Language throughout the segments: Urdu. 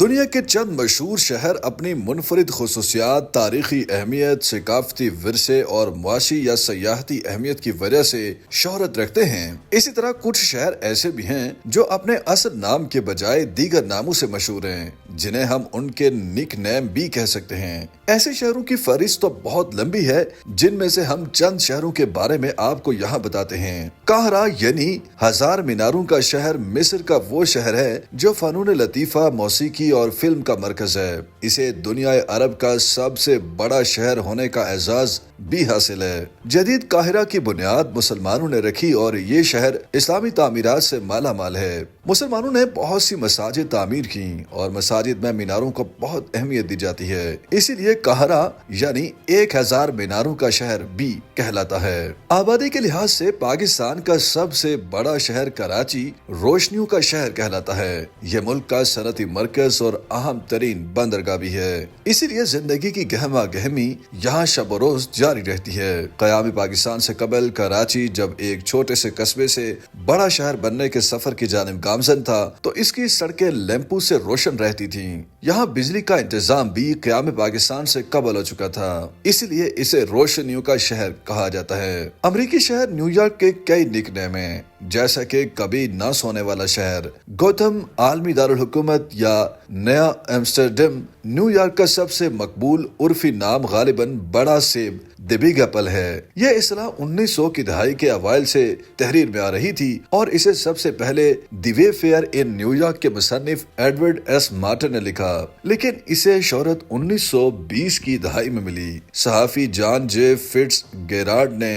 دنیا کے چند مشہور شہر اپنی منفرد خصوصیات، تاریخی اہمیت، ثقافتی ورثے اور معاشی یا سیاحتی اہمیت کی وجہ سے شہرت رکھتے ہیں۔ اسی طرح کچھ شہر ایسے بھی ہیں جو اپنے اصل نام کے بجائے دیگر ناموں سے مشہور ہیں، جنہیں ہم ان کے نک نیم بھی کہہ سکتے ہیں۔ ایسے شہروں کی فہرست تو بہت لمبی ہے، جن میں سے ہم چند شہروں کے بارے میں آپ کو یہاں بتاتے ہیں۔ قاہرہ یعنی ہزار میناروں کا شہر مصر کا وہ شہر ہے جو فنون لطیفہ، موسیقی اور فلم کا مرکز ہے۔ اسے دنیا عرب کا سب سے بڑا شہر ہونے کا اعزاز بھی حاصل ہے۔ جدید قاہرہ کی بنیاد مسلمانوں نے رکھی اور یہ شہر اسلامی تعمیرات سے مالا مال ہے۔ مسلمانوں نے بہت سی مساجد تعمیر کی اور مساجد میں میناروں کو بہت اہمیت دی جاتی ہے، اسی لیے قاہرہ یعنی 1000 میناروں کا شہر بھی کہلاتا ہے۔ آبادی کے لحاظ سے پاکستان کا سب سے بڑا شہر کراچی روشنیوں کا شہر کہلاتا ہے۔ یہ ملک کا صنعتی مرکز اور اہم ترین بندرگاہ بھی ہے، اسی لیے زندگی کی گہما گہمی یہاں شب و روز جاری رہتی ہے۔ قیام پاکستان سے قبل کراچی جب ایک چھوٹے سے قصبے سے بڑا شہر بننے کے سفر کی جانب گامزن تھا تو اس کی سڑکیں لیمپوں سے روشن رہتی تھیں۔ یہاں بجلی کا انتظام بھی قیام پاکستان سے قبل ہو چکا تھا، اس لیے اسے روشنیوں کا شہر کہا جاتا ہے۔ امریکی شہر نیو یارک کے کئی نک نیم ہیں، جیسا کہ کبھی نہ سونے والا شہر، گوتھم عالمی دارالحکومت یا نیا ایمسٹرڈیم۔ نیو یارک کا سب سے مقبول عرفی نام غالباً بڑا سیب دی بگ ایپل ہے۔ یہ اصطلاح 1900 کی دہائی کے اوائل سے تحریر میں آ رہی تھی اور اسے سب سے پہلے دی وے فیئر ان نیو یارک کے مصنف ایڈورڈ ایس مارٹن نے لکھا، لیکن اسے شہرت 1920 کی دہائی میں ملی۔ صحافی جان جے فٹز گیرارڈ نے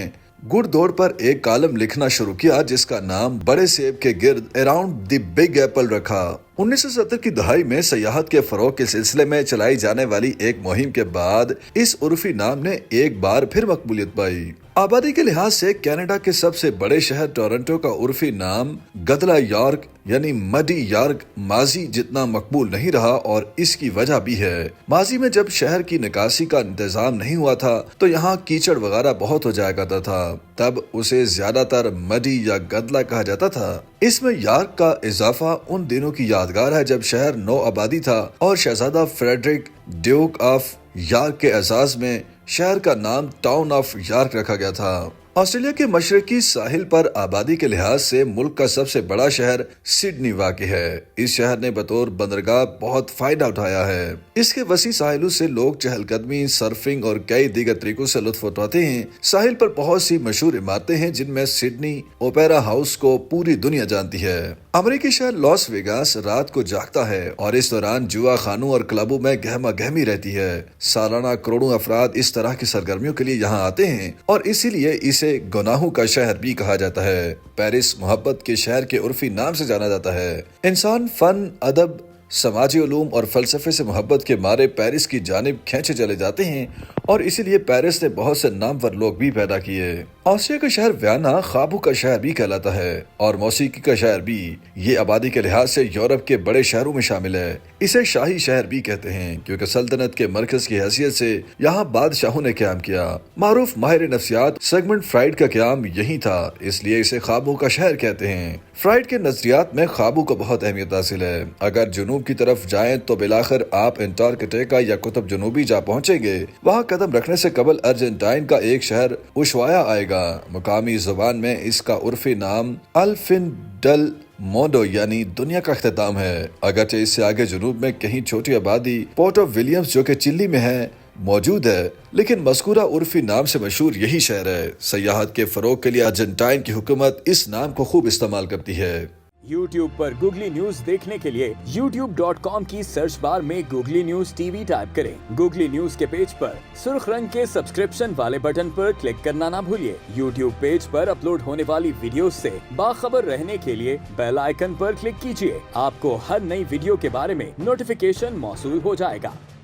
گڑ دوڑ پر ایک کالم لکھنا شروع کیا جس کا نام بڑے سیب کے گرد اراؤنڈ دی بگ ایپل رکھا۔ 1970 کی دہائی میں سیاحت کے فروغ کے سلسلے میں چلائی جانے والی ایک مہم کے بعد اس عرفی نام نے ایک بار پھر مقبولیت پائی۔ آبادی کے لحاظ سے کینیڈا کے سب سے بڑے شہر ٹورنٹو کا عرفی نام گدلا یارک یعنی مڈی یارک ماضی جتنا مقبول نہیں رہا، اور اس کی وجہ بھی ہے۔ ماضی میں جب شہر کی نکاسی کا انتظام نہیں ہوا تھا تو یہاں کیچڑ وغیرہ بہت ہو جایا کرتا تھا، تب اسے زیادہ تر مڈی یا گدلا کہا جاتا تھا۔ اس میں یارک کا اضافہ ان دنوں کی یادگار ہے جب شہر نو آبادی تھا اور شہزادہ فریڈرک ڈیوک آف یارک کے اعزاز میں شہر کا نام ٹاؤن آف یارک رکھا گیا تھا۔ آسٹریلیا کے مشرقی ساحل پر آبادی کے لحاظ سے ملک کا سب سے بڑا شہر سڈنی واقع ہے۔ اس شہر نے بطور بندرگاہ بہت فائدہ اٹھایا ہے۔ اس کے وسیع ساحلوں سے لوگ چہل قدمی، سرفنگ اور کئی دیگر طریقوں سے لطف اٹھاتے ہیں۔ ساحل پر بہت سی مشہور عمارتیں ہیں جن میں سڈنی اوپیرا ہاؤس کو پوری دنیا جانتی ہے۔ امریکی شہر لاس ویگاس رات کو جاگتا ہے اور اس دوران جوا خانوں اور کلبوں میں گہما گہمی رہتی ہے۔ سالانہ کروڑوں افراد اس طرح کی سرگرمیوں کے لیے یہاں آتے ہیں اور اسی لیے اسے گناہوں کا شہر بھی کہا جاتا ہے۔ پیرس محبت کے شہر کے عرفی نام سے جانا جاتا ہے۔ انسان فن، ادب، سماجی علوم اور فلسفے سے محبت کے مارے پیرس کی جانب کھینچے چلے جاتے ہیں اور اسی لیے پیرس نے بہت سے نامور لوگ بھی پیدا کیے۔ آسٹریا کا شہر ویانا خوابوں کا شہر بھی کہلاتا ہے اور موسیقی کا شہر بھی۔ یہ آبادی کے لحاظ سے یورپ کے بڑے شہروں میں شامل ہے۔ اسے شاہی شہر بھی کہتے ہیں کیونکہ سلطنت کے مرکز کی حیثیت سے یہاں بادشاہوں نے قیام کیا۔ معروف ماہر نفسیات سیگمنڈ فرائڈ کا قیام یہی تھا، اس لیے اسے خوابوں کا شہر کہتے ہیں۔ فرائڈ کے نظریات میں خوابوں کو بہت اہمیت حاصل ہے۔ اگر جنوب کی طرف جائیں تو بالآخر آپ انٹارکٹیکا یا قطب جنوبی جا پہنچیں گے۔ وہاں قدم رکھنے سے قبل ارجنٹائن کا ایک شہر اوشوایا آئے گا۔ مقامی زبان میں اس کا عرفی نام الفن ڈل مونڈو یعنی دنیا کا اختتام ہے۔ اگرچہ اس سے آگے جنوب میں کہیں چھوٹی آبادی پورٹو ولیمز جو کہ چلی میں ہے موجود ہے، لیکن مذکورہ عرفی نام سے مشہور یہی شہر ہے۔ سیاحت کے فروغ کے لیے ارجنٹائن کی حکومت اس نام کو خوب استعمال کرتی ہے۔ YouTube پر گوگلی نیوز دیکھنے کے لیے youtube.com کی سرچ بار میں googly news T V type کریں۔ گوگلی نیوز کے پیج پر سرخ رنگ کے سبسکرپشن والے بٹن پر کلک کرنا نہ بھولیے۔ YouTube پیج پر اپلوڈ ہونے والی ویڈیوز سے باخبر رہنے کے لیے بیل آئیکن پر کلک کیجیے۔ آپ کو ہر نئی ویڈیو کے بارے میں نوٹیفیکیشن موصول ہو جائے گا۔